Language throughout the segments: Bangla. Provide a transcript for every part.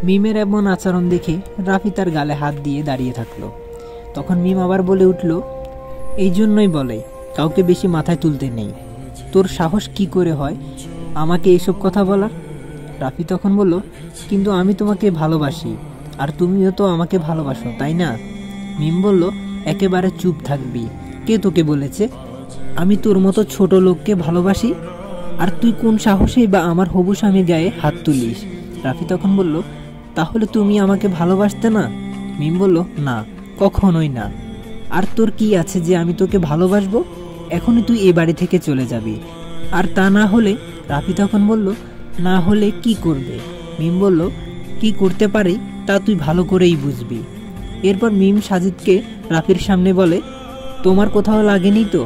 মিমের এমন আচরণ দেখে রাফি তার গালে হাত দিয়ে দাঁড়িয়ে থাকলো। তখন মিম আবার বলে উঠল, এই জন্যই বলে কাউকে বেশি মাথায় তুলতে নেই। তোর সাহস কি করে হয় আমাকে এইসব কথা বলার? রাফি তখন বলল, কিন্তু আমি তোমাকে ভালোবাসি, আর তুমিও তো আমাকে ভালোবাসো, তাই না? মিম বলল, একেবারে চুপ থাকবি। কে তোকে বলেছে আমি তোর মতো ছোট লোককে ভালোবাসি? আর তুই কোন সাহসেই বা আমার হবু স্বামীর গায়ে হাত তুলিস? রাফি তখন বলল, তাহলে তুমি আমাকে ভালোবাসতে না? মিম বলল, না, কখনোই না। আর তোর কি আছে যে আমি তোকে ভালোবাসবো? এখনই তুই এ বাড়ি থেকে চলে যাবি। আর তা না হলে? রাফি তখন বলল, না হলে কি করবে? মিম বলল, কি করতে পারি তা তুই ভালো করেই বুঝবি। এরপর মিম সাজিদকে রাফির সামনে বলে, তোমার কোথাও লাগেনি তো?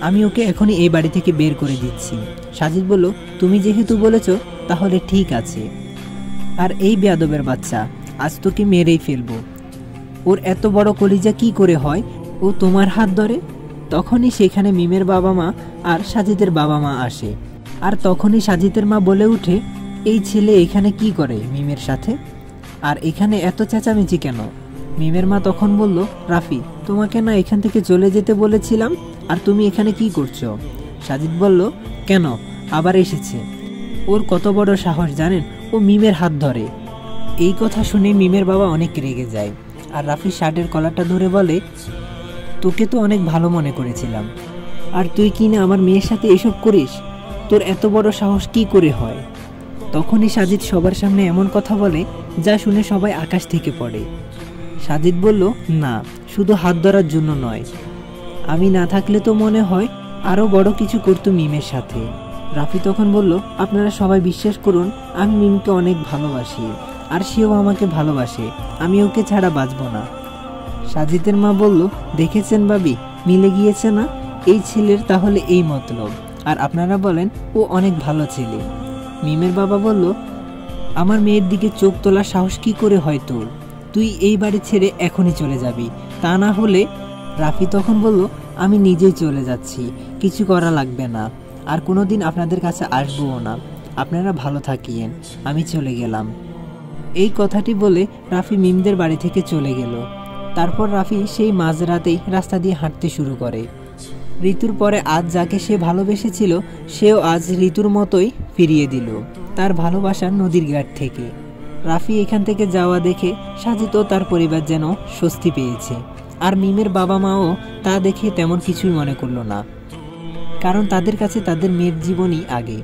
আমি ওকে এখনই এই বাড়ি থেকে বের করে দিচ্ছি। সাজিদ বলল, তুমি যেহেতু বলেছ তাহলে ঠিক আছে। আর এই বেয়াদবের বাচ্চা, আজ তোকে মেরেই ফেলবো। ওর এত বড় কলিজা কি করে হয় ও তোমার হাত ধরে? তখনই সেখানে মিমের বাবা মা আর সাজিদের বাবা মা আসে। আর তখনই সাজিদের মা বলে উঠে, এই ছেলে এখানে কি করে মিমের সাথে? আর এখানে এত চেঁচামেচি কেন? মিমের মা তখন বলল, রাফি, তোমাকে না এখান থেকে চলে যেতে বলেছিলাম, আর তুমি এখানে কি করছো? সাজিদ বলল, কেন আবার এসেছে? ওর কত বড় সাহস জানেন, ও মিমের হাত ধরে। এই কথা শুনে মিমের বাবা অনেক রেগে যায়, আর রাফির শার্টের কলারটা ধরে বলে, তোকে তো অনেক ভালো মনে করেছিলাম, আর তুই কি না আমার মেয়ের সাথে এসব করিস? তোর এত বড় সাহস কি করে হয়? তখনই সাজিদ সবার সামনে এমন কথা বলে যা শুনে সবাই আকাশ থেকে পড়ে। সাজিদ বলল, না, শুধু হাত ধরার জন্য নয়, আমি না থাকলে তো মনে হয় আরও বড় কিছু করতো মিমের সাথে। রাফি তখন বলল, আপনারা সবাই বিশ্বাস করুন, আমি মিমকে অনেক ভালোবাসি, আর সেও আমাকে ভালোবাসে। আমি ওকে ছাড়া বাঁচব না। সাজিদের মা বলল, দেখেছেন ভাবি, মিলে গিয়েছে না? এই ছেলের তাহলে এই মতলব, আর আপনারা বলেন ও অনেক ভালো ছেলে। মিমের বাবা বলল, আমার মেয়ের দিকে চোখ তোলার সাহস কি করে হয় তোর? তুই এই বাড়ি ছেড়ে এখনই চলে যাবি, তা না হলে? রাফি তখন বলল, আমি নিজেই চলে যাচ্ছি, কিছু করা লাগবে না, আর কোনো দিন আপনাদের কাছে আসবও না। আপনারা ভালো থাকিয়েন, আমি চলে গেলাম। এই কথাটি বলে রাফি মিমদের বাড়ি থেকে চলে গেল। তারপর রাফি সেই মাঝরাতেই রাস্তা দিয়ে হাঁটতে শুরু করে। ঋতুর পরে আজ যাকে সে ভালোবেসেছিল, সেও আজ ঋতুর মতোই ফিরিয়ে দিল তার ভালোবাসার নদীর ঘাট থেকে। রাফি এখান থেকে যাওয়া দেখে সাজিদ ও তার পরিবার যেন স্বস্তি পেয়েছে, আর মিমের বাবা মাও তা দেখে তেমন কিছুই মনে করলো না, কারণ তাদের কাছে তাদের মেয়ের জীবনই আগে,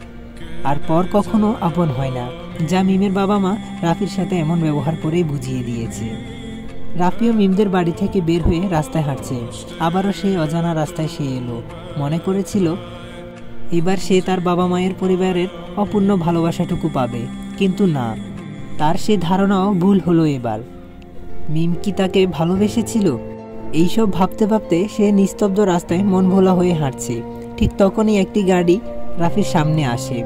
আর পর কখনো আপন হয় না, যা মিমের বাবা মা রাফির সাথে এমন ব্যবহার করেই বুঝিয়ে দিয়েছে। রাফিও মিমদের বাড়ি থেকে বের হয়ে রাস্তায় হাঁটছে। আবারও সেই অজানা রাস্তায় সে এলো। মনে করেছিল এবার সে তার বাবা মায়ের পরিবারের অপূর্ণ ভালোবাসাটুকু পাবে, কিন্তু না, তার সে ধারণাও ভুল হলো। এবার মিম কি তাকে ভালোবেসেছিল? এইসব ভাবতে ভাবতে সে নিস্তব্ধ রাস্তায় মন ভোলা হয়ে হাঁটছে। ঠিক তখনই একটি গাড়ি রাফির সামনে আসে,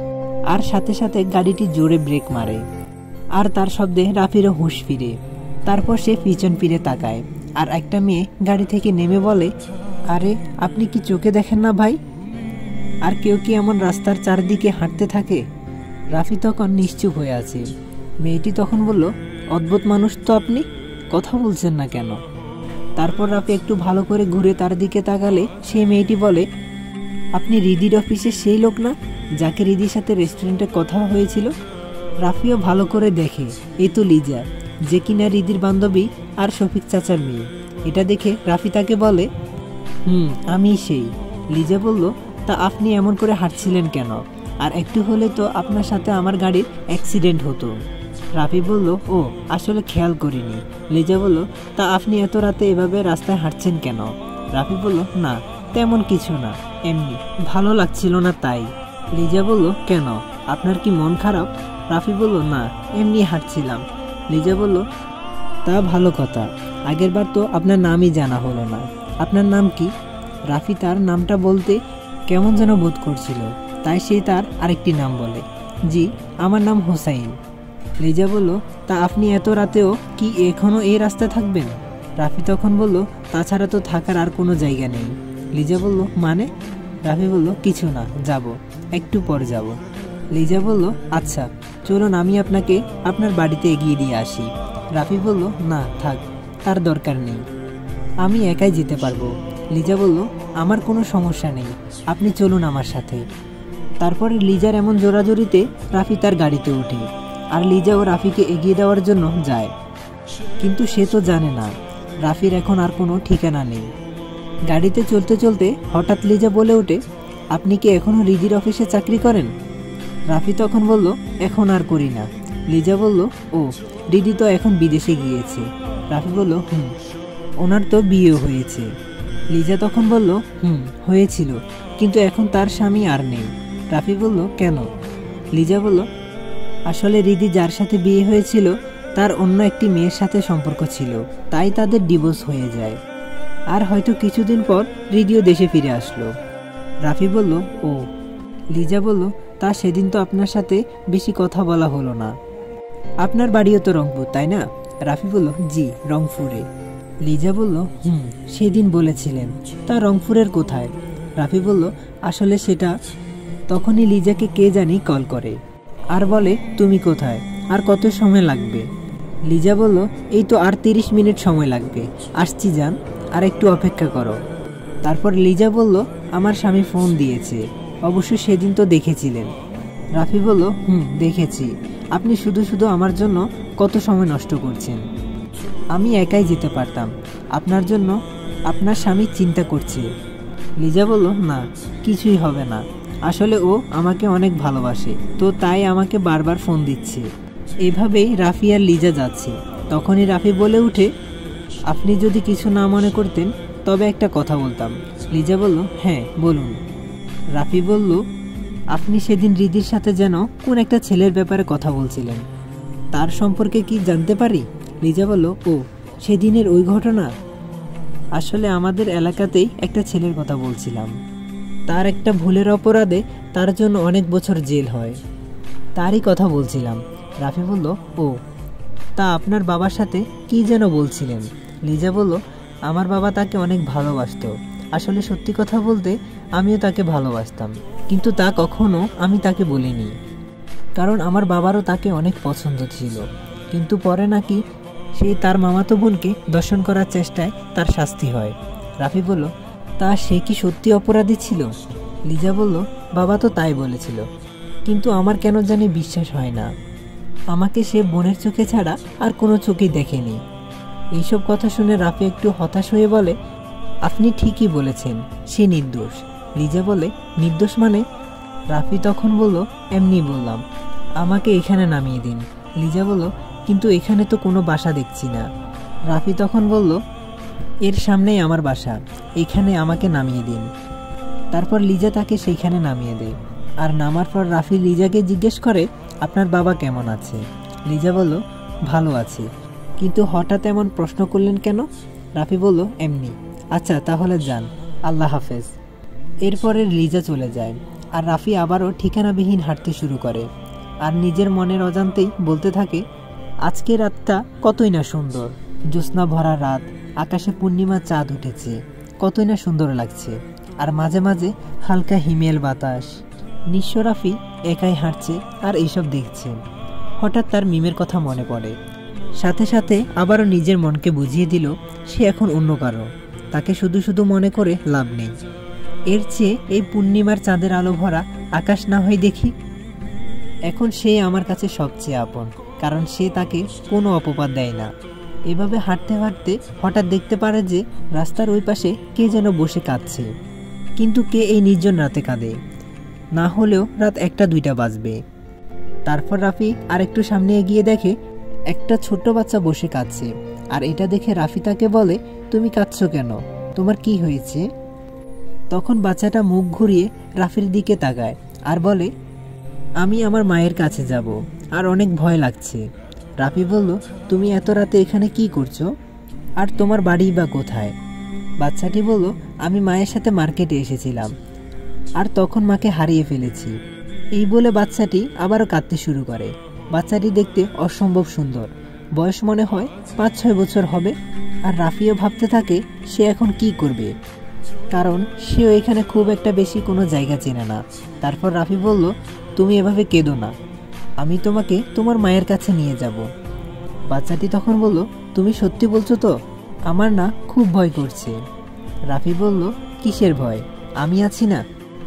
আর সাথে সাথে গাড়িটি জোরে ব্রেক মারে, আর তার শব্দে রাফিরও হুঁশ ফিরে। তারপর সে পিছন ফিরে তাকায়, আর একটা মেয়ে গাড়ি থেকে নেমে বলে, আরে আপনি কি চোখে দেখেন না ভাই? আর কেউ কি এমন রাস্তার চারদিকে হাঁটতে থাকে? রাফি তখন নিশ্চুপ হয়ে আছে। মেয়েটি তখন বলল, অদ্ভুত মানুষ তো আপনি, কথা বলছেন না কেন? তারপর রাফি একটু ভালো করে ঘুরে তার দিকে তাকালে সেই মেয়েটি বলে, আপনি রিদির অফিসের সেই লোক না, যাকে রিদির সাথে রেস্টুরেন্টে কথা হয়েছিল? রাফিও ভালো করে দেখে, এই তো লিজা, যে কিনা রিদির বান্ধবী আর শফিক চাচার মেয়ে। এটা দেখে রাফি তাকে বলে, আমি সেই। লিজা বলল, তা আপনি এমন করে হাঁটছিলেন কেন? আর একটু হলে তো আপনার সাথে আমার গাড়ির অ্যাক্সিডেন্ট হতো। রাফি বলল, ও আসলে খেয়াল করিনি। লিজা বলল, তা আপনি এত রাতে এভাবে রাস্তায় হাঁটছেন কেন? রাফি বলল, না তেমন কিছু না, এমনি ভালো লাগছিল না তাই। লিজা বলল, কেন, আপনার কি মন খারাপ? রাফি বলল, না এমনি হাঁটছিলাম। লিজা বলল, তা ভালো কথা, আগের বার তো আপনার নামই জানা হলো না, আপনার নাম কি? রাফি তার নামটা বলতে কেমন যেন বোধ করছিল, তাই সে তার আরেকটি নাম বলে, জি আমার নাম হোসাইন। লিজা বলল, তা আপনি এত রাতেও কি এখনও এই রাস্তায় থাকবেন? রাফি তখন বলল, তাছাড়া তো থাকার আর কোনো জায়গা নেই। লিজা বলল, মানে? রাফি বলল, কিছু না, যাব, একটু পর যাব। লিজা বলল, আচ্ছা চলুন আমি আপনাকে আপনার বাড়িতে এগিয়ে দিয়ে আসি। রাফি বলল, না থাক, তার দরকার নেই, আমি একাই যেতে পারবো। লিজা বলল, আমার কোনো সমস্যা নেই, আপনি চলুন আমার সাথে। তারপরে লিজার এমন জোরাজোরিতে রাফি তার গাড়িতে ওঠে, আর লিজাও রাফিকে এগিয়ে দেওয়ার জন্য যায়। কিন্তু সে তো জানে না রাফির এখন আর কোনো ঠিকানা নেই। গাড়িতে চলতে চলতে হঠাৎ লিজা বলে ওঠে, আপনি কি এখনও রিদির অফিসে চাকরি করেন? রাফি তখন বলল, এখন আর করি না। লিজা বলল, ও, রিদি তো এখন বিদেশে গিয়েছে। রাফি বলল, ওনার তো বিয়ে হয়েছে। লিজা তখন বলল, হয়েছিল, কিন্তু এখন তার স্বামী আর নেই। রাফি বলল, কেন? লিজা বলল, আসলে রিদি যার সাথে বিয়ে হয়েছিল তার অন্য একটি মেয়ের সাথে সম্পর্ক ছিল, তাই তাদের ডিভোর্স হয়ে যায়। আর হয়তো কিছুদিন পর রিদিও দেশে ফিরে আসলো। রাফি বলল, ও। লিজা বলল, তা সেদিন তো আপনার সাথে বেশি কথা বলা হলো না। আপনার বাড়িও তো রংপুর, তাই না? রাফি বলল, জি, রংপুরে। লিজা বলল, সেদিন বলেছিলেন, তা রংপুরের কোথায়? রাফি বলল, আসলে সেটা। তখনই লিজাকে কে জানি কল করে আর বলে, তুমি কোথায়, আর কত সময় লাগবে? লিজা বলল, এই তো আর 30 মিনিট সময় লাগবে, আসছি যান, আর একটু অপেক্ষা করো। তারপর লিজা বলল, আমার স্বামী ফোন দিয়েছে, অবশ্য সেদিন তো দেখেছিলেন। রাফি বলল, দেখেছি, আপনি শুধু শুধু আমার জন্য কত সময় নষ্ট করছেন, আমি একাই যেতে পারতাম, আপনার জন্য আপনার স্বামী চিন্তা করছে। লিজা বলল, না, কিছুই হবে না, আসলে ও আমাকে অনেক ভালোবাসে, তো তাই আমাকে বারবার ফোন দিচ্ছে। এভাবেই রাফি আর লিজা যাচ্ছে। তখনই রাফি বলে উঠে, আপনি যদি কিছু না মনে করতেন তবে একটা কথা বলতাম। লিজা বলল, হ্যাঁ বলুন। রাফি বলল, আপনি সেদিন রিদির সাথে যেন কোন একটা ছেলের ব্যাপারে কথা বলছিলেন, তার সম্পর্কে কি জানতে পারি? লিজা বলল, ও, সেদিনের ওই ঘটনা? আসলে আমাদের এলাকাতেই একটা ছেলের কথা বলছিলাম, তার একটা ভুলের অপরাধে তার জন্য অনেক বছর জেল হয়, তারই কথা বলছিলাম। রাফি বলল, ও, তা আপনার বাবার সাথে কি যেন বলছিলেন? লিজা বলল, আমার বাবা তাকে অনেক ভালোবাসতো, আসলে সত্যি কথা বলতে আমিও তাকে ভালোবাসতাম, কিন্তু তা কখনো আমি তাকে বলিনি, কারণ আমার বাবারও তাকে অনেক পছন্দ ছিল। কিন্তু পরে নাকি সে তার মামাতো বোনকে দর্শন করার চেষ্টায় তার শাস্তি হয়। রাফি বলল, তা সে কি সত্যি অপরাধী ছিল? লিজা বলল, বাবা তো তাই বলেছিল, কিন্তু আমার কেন জানি বিশ্বাস হয় না, আমাকে সে বোনের চোখে ছাড়া আর কোনো চোখেই দেখেনি। এইসব কথা শুনে রাফি একটু হতাশ হয়ে বলে, আপনি ঠিকই বলেছেন, সে নির্দোষ। লিজা বলে, নির্দোষ মানে? রাফি তখন বলল, এমনি বললাম, আমাকে এখানে নামিয়ে দিন। লিজা বলল, কিন্তু এখানে তো কোনো বাসা দেখছি না। রাফি তখন বলল, এর সামনেই আমার বাসা, এখানে আমাকে নামিয়ে দিন। তারপর লিজা তাকে সেইখানে নামিয়ে দেয়। আর নামার পর রাফি লিজাকে জিজ্ঞেস করে, আপনার বাবা কেমন আছে? লিজা বলল, ভালো আছে, কিন্তু হঠাৎ এমন প্রশ্ন করলেন কেন? রাফি বলল, এমনি। আচ্ছা তাহলে যান, আল্লাহ হাফেজ। এরপরে লিজা চলে যায়, আর রাফি আবারও ঠিকানাবিহীন হাঁটতে শুরু করে, আর নিজের মনের অজান্তেই বলতে থাকে, আজকে রাতটা কতই না সুন্দর, জ্যোৎস্না ভরা রাত, আকাশে পূর্ণিমা চাঁদ উঠেছে, কতই না সুন্দর লাগছে, আর মাঝে মাঝে হালকা হিমেল বাতাস। নিঃস্ব রাফি একাই হাঁটছে আর এইসব দেখছে। হঠাৎ তার মিমের কথা মনে পড়ে, সাথে সাথে আবারও নিজের মনকে বুঝিয়ে দিল সে এখন অন্য কারো, তাকে শুধু শুধু মনে করে লাভ নেই। এর চেয়ে এই পূর্ণিমার চাঁদের আলো ভরা আকাশ না হয় দেখি। এখন সে আমার কাছে সবচেয়ে আপন, কারণ সে তাকে কোনো অপবাদ দেয় না। এভাবে হাঁটতে হাঁটতে হঠাৎ দেখতে পারে যে রাস্তার ওই পাশে কে যেন বসে কাঁদছে, কিন্তু কে এই নির্জন রাতে কাঁদে? না হলেও রাত 1-2টা বাজবে। তারপর রাফি আরেকটু সামনে এগিয়ে দেখে একটা ছোট্ট বাচ্চা বসে কাঁদছে, আর এটা দেখে রাফি তাকে বলে, তুমি কাঁদছো কেন, তোমার কি হয়েছে? তখন বাচ্চাটা মুখ ঘুরিয়ে রাফির দিকে তাকায় আর বলে, আমি আমার মায়ের কাছে যাব, আর অনেক ভয় লাগছে। রাফি বলল, তুমি এত রাতে এখানে কি করছো, আর তোমার বাড়ি বা কোথায়? বাচ্চাটি বলল, আমি মায়ের সাথে মার্কেটে এসেছিলাম, আর তখন মাকে হারিয়ে ফেলেছি। এই বলে বাচ্চাটি আবারও কাঁদতে শুরু করে। বাচ্চাটি দেখতে অসম্ভব সুন্দর, বয়স মনে হয় 5-6 বছর হবে। আর রাফিও ভাবতে থাকে সে এখন কি করবে, কারণ সেও এখানে খুব একটা বেশি কোনো জায়গা চেনে না। তারপর রাফি বলল, তুমি এভাবে কেঁদো না, আমি তোমাকে তোমার মায়ের কাছে নিয়ে যাব। বাচ্চাটি তখন বলল, তুমি সত্যি বলছো তো? আমার না খুব ভয় করছে। রাফি বলল, কিসের ভয়? আমি আছি না।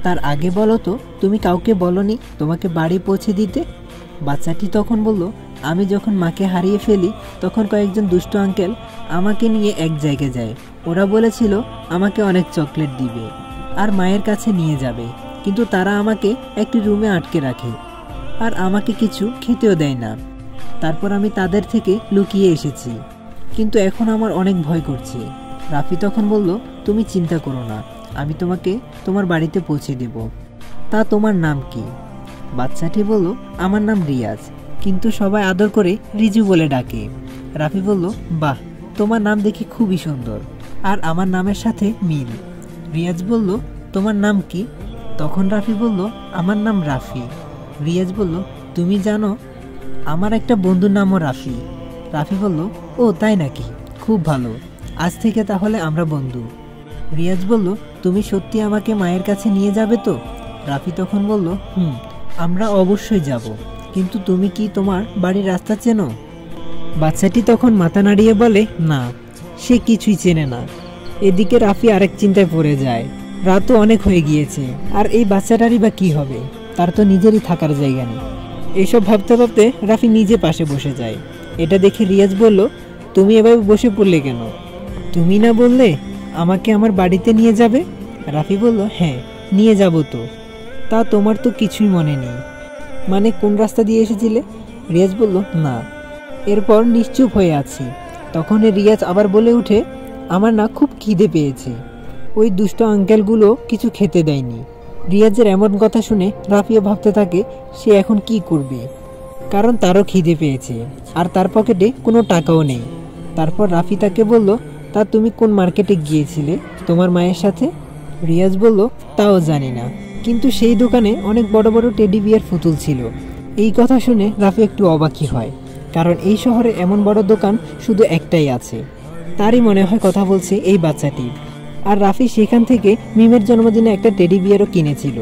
তার আগে বলো তো, তুমি কাউকে বলনি তোমাকে বাড়ি পৌঁছে দিতে? বাচ্চাটি তখন বলল, আমি যখন মাকে হারিয়ে ফেলি তখন কয়েকজন দুষ্ট আঙ্কেল আমাকে নিয়ে এক জায়গায় যায়। ওরা বলেছিল আমাকে অনেক চকলেট দিবে আর মায়ের কাছে নিয়ে যাবে, কিন্তু তারা আমাকে একটি রুমে আটকে রাখে আর আমাকে কিছু খেতেও দেয় না। তারপর আমি তাদের থেকে লুকিয়ে এসেছি, কিন্তু এখন আমার অনেক ভয় করছে। রাফি তখন বলল, তুমি চিন্তা করো না, আমি তোমাকে তোমার বাড়িতে পৌঁছে দেব। তা তোমার নাম কি? বাচ্চাটি বলল, আমার নাম রিয়াজ, কিন্তু সবাই আদর করে রিজু বলে ডাকে। রাফি বলল, বাহ, তোমার নাম দেখি খুবই সুন্দর আর আমার নামের সাথে মিল। রিয়াজ বলল, তোমার নাম কি? তখন রাফি বলল, আমার নাম রাফি। রিয়াজ বলল, তুমি জানো আমার একটা বন্ধুর নামও রাফি। রাফি বলল, ও তাই নাকি, খুব ভালো, আজ থেকে তাহলে আমরা বন্ধু। রিয়াজ বলল, তুমি সত্যি আমাকে মায়ের কাছে নিয়ে যাবে তো? রাফি তখন বলল, আমরা অবশ্যই যাব, কিন্তু তুমি কি তোমার বাড়ির রাস্তা চেনো? বাচ্চাটি তখন মাথা নাড়িয়ে বলে, না, সে কিছুই চেনে না। এদিকে রাফি আরেক চিন্তায় পড়ে যায়, রাতও অনেক হয়ে গিয়েছে, আর এই বাচ্চাটারই বা কী হবে, তার তো নিজেরই থাকার জায়গা নেই। এইসব ভাবতে ভাবতে রাফি নিজে পাশে বসে যায়। এটা দেখে রিয়াজ বলল, তুমি এভাবে বসে পড়লে কেন? তুমি না বললে আমাকে আমার বাড়িতে নিয়ে যাবে? রাফি বলল, হ্যাঁ, নিয়ে যাব তো। তা তোমার তো কিছুই মনে নেই, মানে কোন রাস্তা দিয়ে এসেছিলে? রিয়াজ বলল, না। এরপর নিশ্চুপ হয়ে আছি। তখন রিয়াজ আবার বলে উঠে, আমার না খুব খিদে পেয়েছে, ওই দুষ্ট আঙ্কেলগুলো কিছু খেতে দেয়নি। রিয়াজের এমন কথা শুনে রাফিও ভাবতে থাকে সে এখন কি করবে, কারণ তারও খিদে পেয়েছে আর তার পকেটে কোনো টাকাও নেই। তারপর রাফি তাকে বলল, তা তুমি কোন মার্কেটে গিয়েছিলে তোমার মায়ের সাথে? রিয়াজ বলল, তাও জানি না, কিন্তু সেই দোকানে অনেক বড় বড় টেডি বিয়ার পুতুল ছিল। এই কথা শুনে রাফি একটু অবাকই হয়, কারণ এই শহরে এমন বড় দোকান শুধু একটাই আছে। তারই মনে হয় কথা বলছে এই বাচ্চাটি। আর রাফি সেখান থেকে মিমের জন্মদিনে একটা টেডি বিয়ারও কিনেছিল,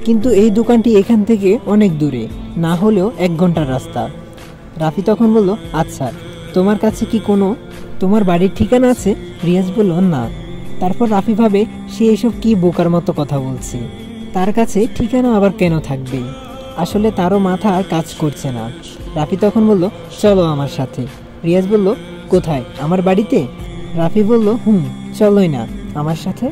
কিন্তু এই দোকানটি এখান থেকে অনেক দূরে, না হলেও 1 ঘন্টার রাস্তা। রাফি তখন বলল, আচ্ছা, তোমার কাছে কি কোনো তোমার বাড়ির ঠিকানা আছে? রিয়াজ বলল, না। তারপর রাফি ভাবে সে এসব কি বোকার মতো কথা বলছে, তার কাছে ঠিকানা আবার কেন থাকবে? আসলে তারও মাথা আর কাজ করছে না। রাফি তখন বলল, চলো আমার সাথে। রিয়াজ বলল, কোথায়, আমার বাড়িতে? রাফি বলল, চলোই না আমার সাথে।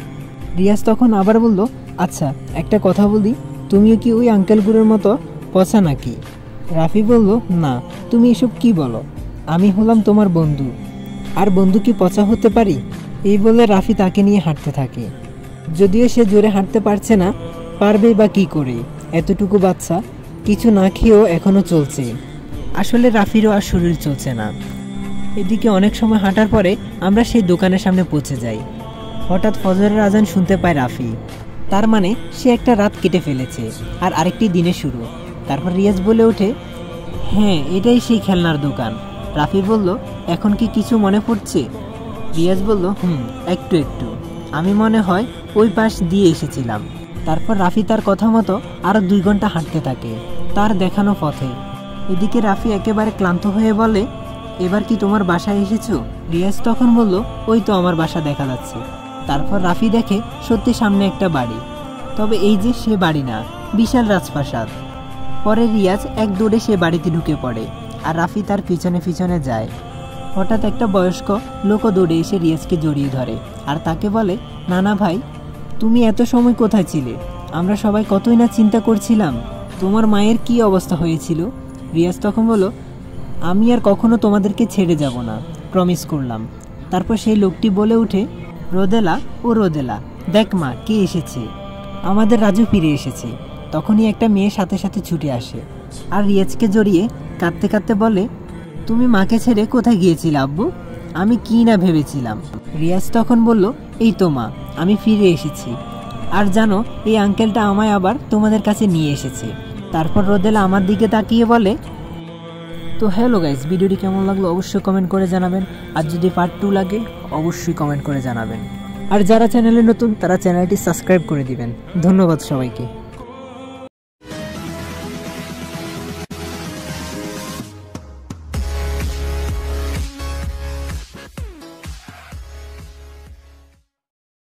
রিয়াজ তখন আবার বলল, আচ্ছা, একটা কথা বলি, তুমিও কি ওই আঙ্কেলগুলোর মতো পচা নাকি? রাফি বলল, না, তুমি এসব কি বলো, আমি হলাম তোমার বন্ধু, আর বন্ধু কি পচা হতে পারি? এই বলে রাফি তাকে নিয়ে হাঁটতে থাকে। যদিও সে জোরে হাঁটতে পারছে না, পারবে বা কি করে, এতটুকু বাচ্চা কিছু না খেয়েও এখনো চলছে। আসলে রাফিরও আর শরীর চলছে না। এদিকে অনেক সময় হাঁটার পরে আমরা সেই দোকানের সামনে পৌঁছে যাই। হঠাৎ ফজরের আজান শুনতে পায় রাফি, তার মানে সে একটা রাত কেটে ফেলেছে আর আরেকটি দিনের শুরু। তারপর রিয়াজ বলে ওঠে, হ্যাঁ, এটাই সেই খেলনার দোকান। রাফি বলল, এখন কি কিছু মনে পড়ছে? রিয়াজ বলল, একটু একটু, আমি মনে হয় ওই পাশ দিয়ে এসেছিলাম। তারপর রাফি তার কথা মতো আরও 2 ঘন্টা হাঁটতে থাকে তার দেখানো পথে। এদিকে রাফি একেবারে ক্লান্ত হয়ে বলে, এবার কি তোমার বাসায় এসেছো? রিয়াজ তখন বলল, ওই তো আমার বাসা দেখা যাচ্ছে। তারপর রাফি দেখে সত্যি সামনে একটা বাড়ি, তবে এই যে সে বাড়ি না, বিশাল রাজপ্রাসাদ। পরে রিয়াজ এক দৌড়ে সে বাড়িতে ঢুকে পড়ে আর রাফি তার পিছনে পিছনে যায়। হঠাৎ একটা বয়স্ক লোকও দৌড়ে এসে রিয়াজকে জড়িয়ে ধরে আর তাকে বলে, নানা ভাই, তুমি এত সময় কোথায় ছিলে? আমরা সবাই কতই না চিন্তা করছিলাম, তোমার মায়ের কি অবস্থা হয়েছিল। রিয়াজ তখন বলল, আমি আর কখনো তোমাদেরকে ছেড়ে যাব না, প্রমিস করলাম। তারপর সেই লোকটি বলে উঠে, রোদেলা, ও রোদেলা, দেখ মা কে এসেছে, আমাদের রাজু ফিরে এসেছে। তখনই একটা মেয়ে সাথে সাথে ছুটে আসে আর রিয়াজকে জড়িয়ে কাঁদতে কাঁদতে বলে, তুমি মাকে ছেড়ে কোথায় গিয়েছিলে আব্বু? আমি কি না ভেবেছিলাম। রিয়াজ তখন বলল, এই তো মা, আমি ফিরে এসেছি, আর জানো এই আঙ্কেলটা আমায় আবার তোমাদের কাছে নিয়ে এসেছে। তারপর রোদেলা আমার দিকে তাকিয়ে বলে, তো হ্যালো গাইস, ভিডিওটি কেমন লাগলো অবশ্যই কমেন্ট করে জানাবেন, আর যদি পার্ট 2 লাগে অবশ্যই কমেন্ট করে জানাবেন। আর যারা চ্যানেলে নতুন তারা চ্যানেলটি সাবস্ক্রাইব করে দিবেন। ধন্যবাদ সবাইকে।